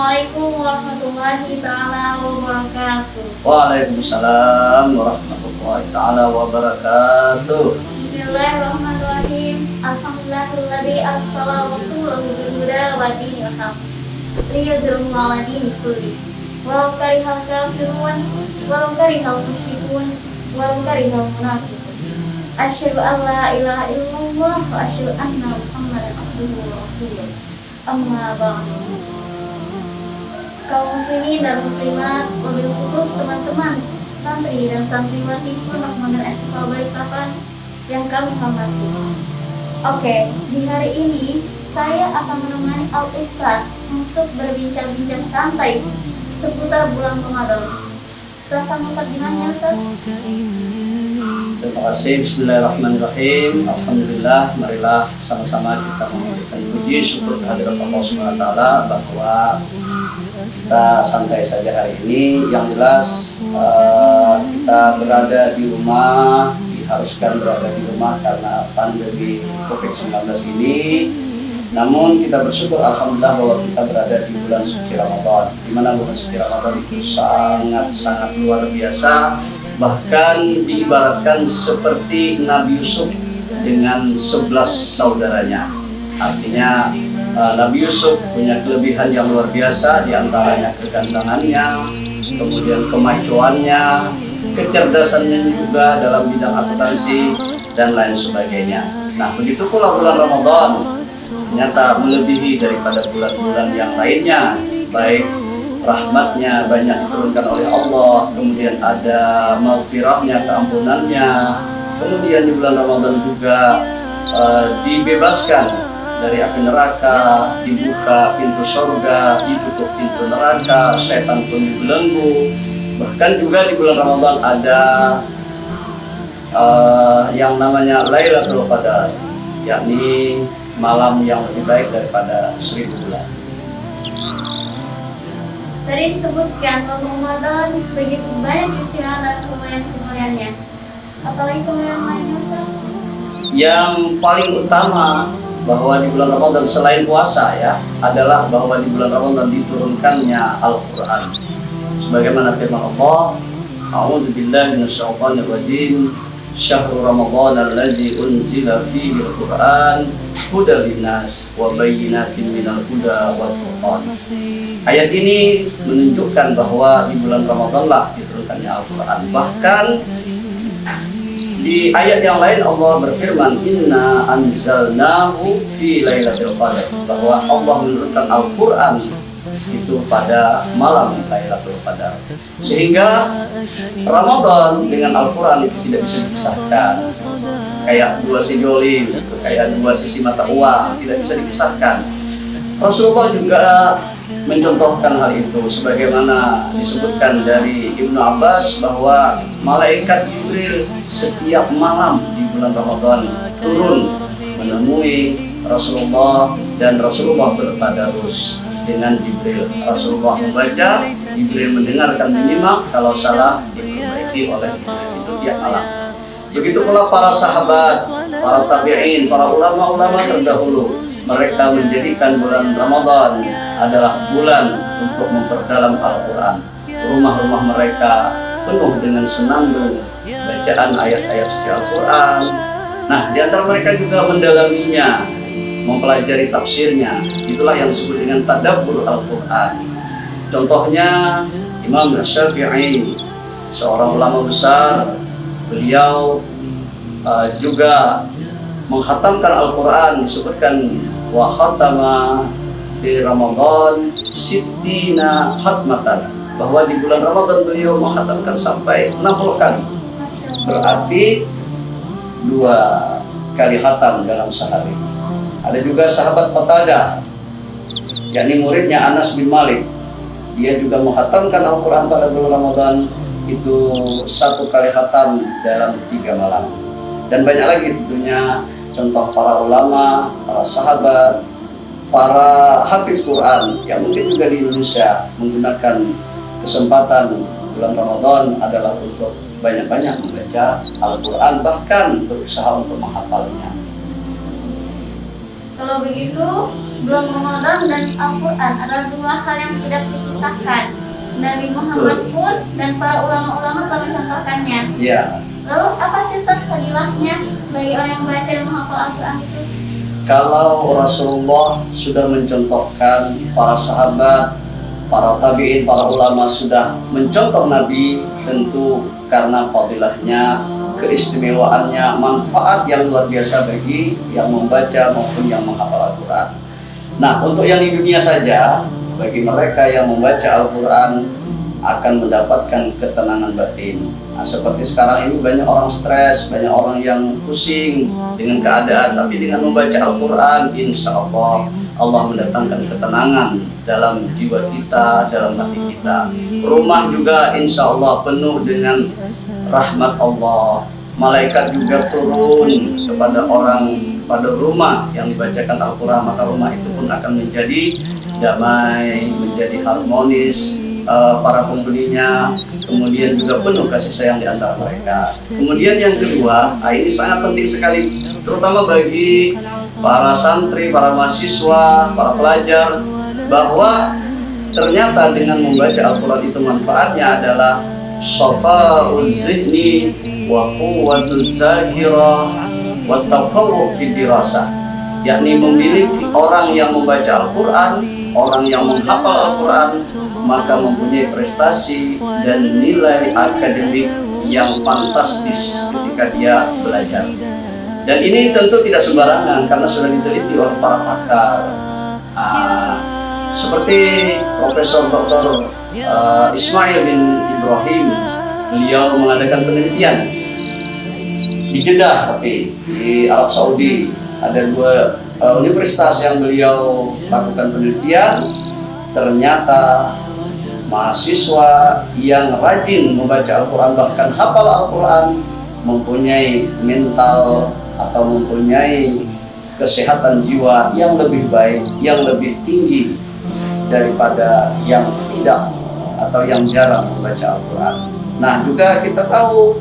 Assalamualaikum warahmatullahi taala wabarakatuh. Waalaikumsalam warahmatullahi taala wabarakatuh. Bismillahirrahmanirrahim. Alhamdulillahilladzi arsala rasulahu bil huda wa dinil haq liyuzhirahu 'ala dini kulli. Walau karihal kafirun, walau karihal musyrikun, walau karihal munafiqun. Asyhadu an la ilaha illallah wa asyhadu anna Muhammadan abduhu wa rasuluh. Amma ba'du. Kaum muslimin dan muslimat, wabil khusus teman-teman santri dan santriwati Pondok Modern FK Balikpapan yang kami hormati. Oke, di hari ini saya akan menemani Al-Ustaz untuk berbincang-bincang santai seputar bulan Ramadan. Silahkan mukadimahnya, Ustaz. Terima kasih. Bismillahirrahmanirrahim. Alhamdulillah, marilah sama-sama kita memberikan puji syukur kehadirat Allah SWT bahwa kita santai saja hari ini. Yang jelas kita berada di rumah, diharuskan berada di rumah karena pandemi COVID-19 ini. Namun kita bersyukur alhamdulillah bahwa kita berada di bulan suci Ramadan, di mana bulan suci Ramadan itu sangat luar biasa. Bahkan diibaratkan seperti Nabi Yusuf dengan 11 saudaranya. Artinya Nabi Yusuf punya kelebihan yang luar biasa, diantaranya kegantengannya, kemudian kemajuannya, kecerdasannya juga dalam bidang akuntansi dan lain sebagainya. Nah, begitu pula bulan Ramadan ternyata melebihi daripada bulan-bulan yang lainnya, baik rahmatnya banyak diturunkan oleh Allah, kemudian ada maghfirahnya, keampunannya, kemudian di bulan Ramadan juga dibebaskan dari api neraka, dibuka pintu surga, ditutup pintu neraka, setan pun dibelenggu. Bahkan juga di bulan Ramadan ada yang namanya Lailatul Qadar, yakni malam yang lebih baik daripada 1000 bulan. Tadi disebutkan bahwa Ramadan begitu banyak istilah dan kemuliaan-kemuliaannya. Apalagi kemuliaan lainnya, Ustaz? Yang paling utama bahwa di bulan Ramadan selain puasa ya, adalah bahwa di bulan Ramadan diturunkannya Al-Quran. Sebagaimana firman Allah, A'udzubillahi minasyaitonir rajim, Syahrul Ramadan allazi unzila fihi al-Quran hudal linnas wa bayyinatin minal huda wal furqan. Ayat ini menunjukkan bahwa di bulan Ramadanlah diturunkannya Al-Quran. Bahkan di ayat yang lain Allah berfirman, Inna anzalnahu fi lailatul qadar, bahwa Allah menurunkan Al-Quran itu pada malam Lailatul Qadar. Sehingga Ramadan dengan Al-Quran itu tidak bisa dipisahkan. Kayak dua sejoli, gitu, kayak dua sisi mata uang, tidak bisa dipisahkan. Rasulullah juga mencontohkan hal itu, sebagaimana disebutkan dari Ibnu Abbas bahwa malaikat Jibril setiap malam di bulan Ramadan turun menemui Rasulullah, dan Rasulullah bertadarus dengan Jibril. Rasulullah membaca, Jibril mendengarkan, menyimak, kalau salah diperbaiki oleh Jibril itu tiap malam. Begitu pula para sahabat, para tabi'in, para ulama-ulama terdahulu, mereka menjadikan bulan Ramadan adalah bulan untuk memperdalam Al-Quran. Rumah-rumah mereka penuh dengan senandung bacaan ayat-ayat suci Al-Quran. Nah, di antara mereka juga mendalaminya, mempelajari tafsirnya. Itulah yang disebut dengan tadabbur Al-Quran. Contohnya Imam Syafi'i, seorang ulama besar, beliau juga menghatamkan Al-Quran. Disebutkan wa khatama di Ramadan sittina khatmatan, bahwa di bulan Ramadan beliau menghatamkan sampai 60 kali. Berarti 2 kali khatam dalam sehari. Ada juga sahabat Qatadah, yakni muridnya Anas bin Malik. Dia juga menghatamkan Al-Quran pada bulan Ramadan itu 1 kali khatam dalam 3 malam. Dan banyak lagi tentunya contoh para ulama, para sahabat, para hafiz Quran yang mungkin juga di Indonesia menggunakan kesempatan bulan Ramadan adalah untuk banyak-banyak membaca Al-Quran, bahkan berusaha untuk menghafalnya. Kalau begitu, bulan Ramadan dan Al-Quran adalah dua hal yang tidak dipisahkan. Nabi Muhammad pun dan para ulama-ulama telah mencontohkannya. Ya. Lalu apa sih Ustaz fadilahnya bagi orang yang membaca dan menghafal Al-Quran itu? Kalau Rasulullah sudah mencontohkan, para sahabat, para tabi'in, para ulama sudah mencontoh Nabi, tentu karena fadilahnya, keistimewaannya, manfaat yang luar biasa bagi yang membaca maupun yang menghafal Al-Quran. Nah, untuk yang di dunia saja, bagi mereka yang membaca Al-Quran akan mendapatkan ketenangan batin. Nah, seperti sekarang ini banyak orang stres, banyak orang yang pusing dengan keadaan, tapi dengan membaca Al-Quran, insya Allah Allah mendatangkan ketenangan dalam jiwa kita, dalam hati kita. Rumah juga insya Allah penuh dengan rahmat Allah. Malaikat juga turun kepada orang, pada rumah yang dibacakan Al-Quran, maka rumah itu pun akan menjadi damai, menjadi harmonis, para pembelinya, kemudian juga penuh kasih sayang di antara mereka. Kemudian yang kedua, ini sangat penting sekali, terutama bagi para santri, para mahasiswa, para pelajar, bahwa ternyata dengan membaca Al-Quran itu manfaatnya adalah shafa'ul zihni wa quwwatuz zakirah wa tafawwuq fid dirasah, yakni memiliki orang yang membaca Al-Quran, orang yang menghafal Al-Quran, maka mempunyai prestasi dan nilai akademik yang fantastis ketika dia belajar. Dan ini tentu tidak sembarangan karena sudah diteliti oleh para pakar, seperti Profesor Dr. Ismail bin Ibrahim. Beliau mengadakan penelitian di Jeddah, tapi di Arab Saudi ada dua universitas yang beliau lakukan penelitian. Ternyata mahasiswa yang rajin membaca Al-Quran, bahkan hafal Al-Quran, mempunyai mental atau mempunyai kesehatan jiwa yang lebih baik, yang lebih tinggi daripada yang tidak atau yang jarang membaca Al-Quran. Nah, juga kita tahu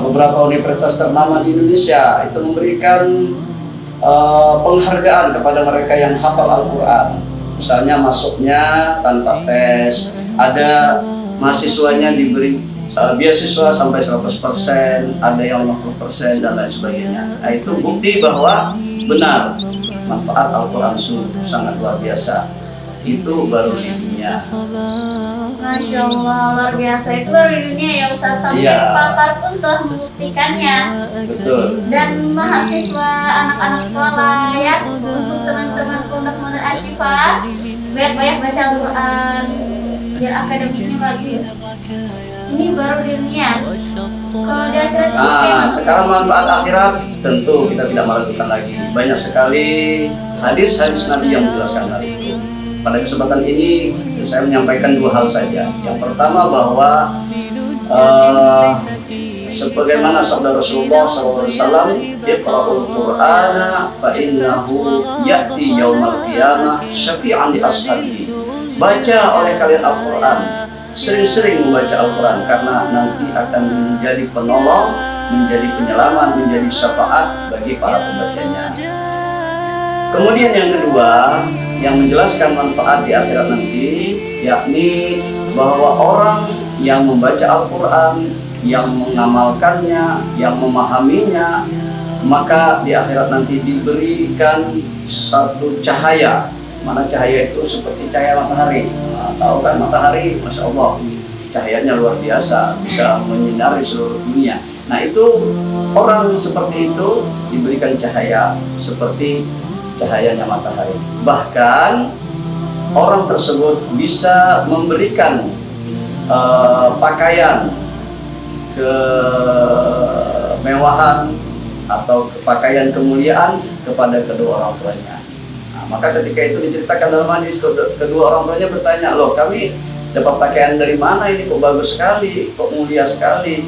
beberapa universitas ternama di Indonesia itu memberikan penghargaan kepada mereka yang hafal Al-Quran. Misalnya masuknya tanpa tes, ada mahasiswanya diberi beasiswa sampai 100%, ada yang 50% dan lain sebagainya. Nah, itu bukti bahwa benar manfaat Al-Quran sangat luar biasa. Itu baru di dunia. Masya Allah, luar biasa. Itu baru di dunia ya Ustaz, sampai pakar pun telah membuktikannya. Betul. Dan mahasiswa, anak-anak sekolah ya, untuk teman-teman Pondok Modern Asy-Syifa, banyak-banyak baca Al-Quran biar akademiknya bagus. Ini baru di dunia. Kalau di akhirat sekarang manfaat akhirat tentu kita tidak meragukan lagi. Banyak sekali hadis-hadis Nabi yang menjelaskan hal itu. Pada kesempatan ini saya menyampaikan dua hal saja. Yang pertama bahwa sebagaimana sabda Rasulullah SAW, "Iqra'ul Qur'ana fa innahu ya'ti yaumal qiyamah syafi'an li ashabihi." Baca oleh kalian Al-Quran, sering-sering membaca Al-Quran karena nanti akan menjadi penolong, menjadi penyelamat, menjadi syafaat bagi para pembacanya. Kemudian yang kedua, yang menjelaskan manfaat di akhirat nanti, yakni bahwa orang yang membaca Al-Quran, yang mengamalkannya, yang memahaminya, maka di akhirat nanti diberikan satu cahaya. Mana cahaya itu seperti cahaya matahari. Nah, tahu kan matahari, Masya Allah, cahayanya luar biasa, bisa menyinari seluruh dunia. Nah, itu orang seperti itu diberikan cahaya seperti cahayanya matahari. Bahkan orang tersebut bisa memberikan pakaian kemewahan atau pakaian kemuliaan kepada kedua orang tuanya. Nah, maka ketika itu diceritakan dalam hadis, kedua orang tuanya bertanya, "Loh, kami dapat pakaian dari mana ini? Kok bagus sekali, kok mulia sekali,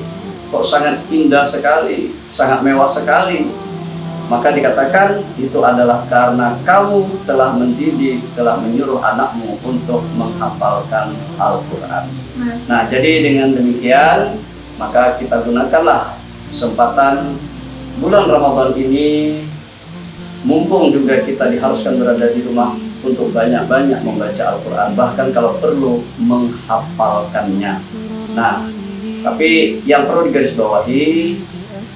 kok sangat indah sekali, sangat mewah sekali?" Maka dikatakan itu adalah karena kamu telah mendidik, telah menyuruh anakmu untuk menghafalkan Al-Quran. Nah, jadi dengan demikian, maka kita gunakanlah kesempatan bulan Ramadan ini mumpung juga kita diharuskan berada di rumah untuk banyak-banyak membaca Al-Quran, bahkan kalau perlu menghafalkannya. Nah, tapi yang perlu digarisbawahi,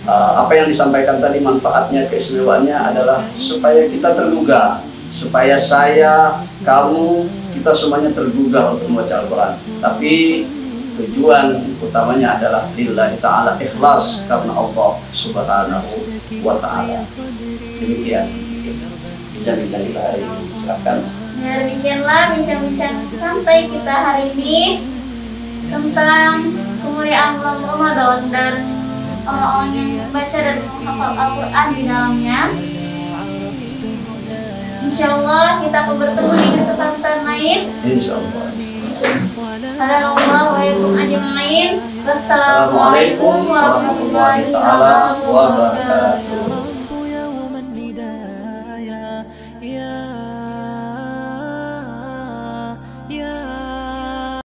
apa yang disampaikan tadi manfaatnya, keistimewaannya adalah supaya kita tergugah, supaya saya, kamu, kita semuanya tergugah untuk membaca Al-Quran. Tapi tujuan utamanya adalah lillahi ta'ala, ikhlas karena Allah subhanahu wa ta'ala. Demikian bincang-bincang kita hari ini. Silakan. Ya, demikianlah bincang-bincang santai kita hari ini tentang kemuliaan bulan Ramadan dan orang-orang yang membaca dan menghafal Al-Quran di dalamnya. Insyaallah kita akan bertemu di kesempatan lain. Insyaallah. Assalamualaikum ajma'in. Wassalamualaikum warahmatullahi wabarakatuh.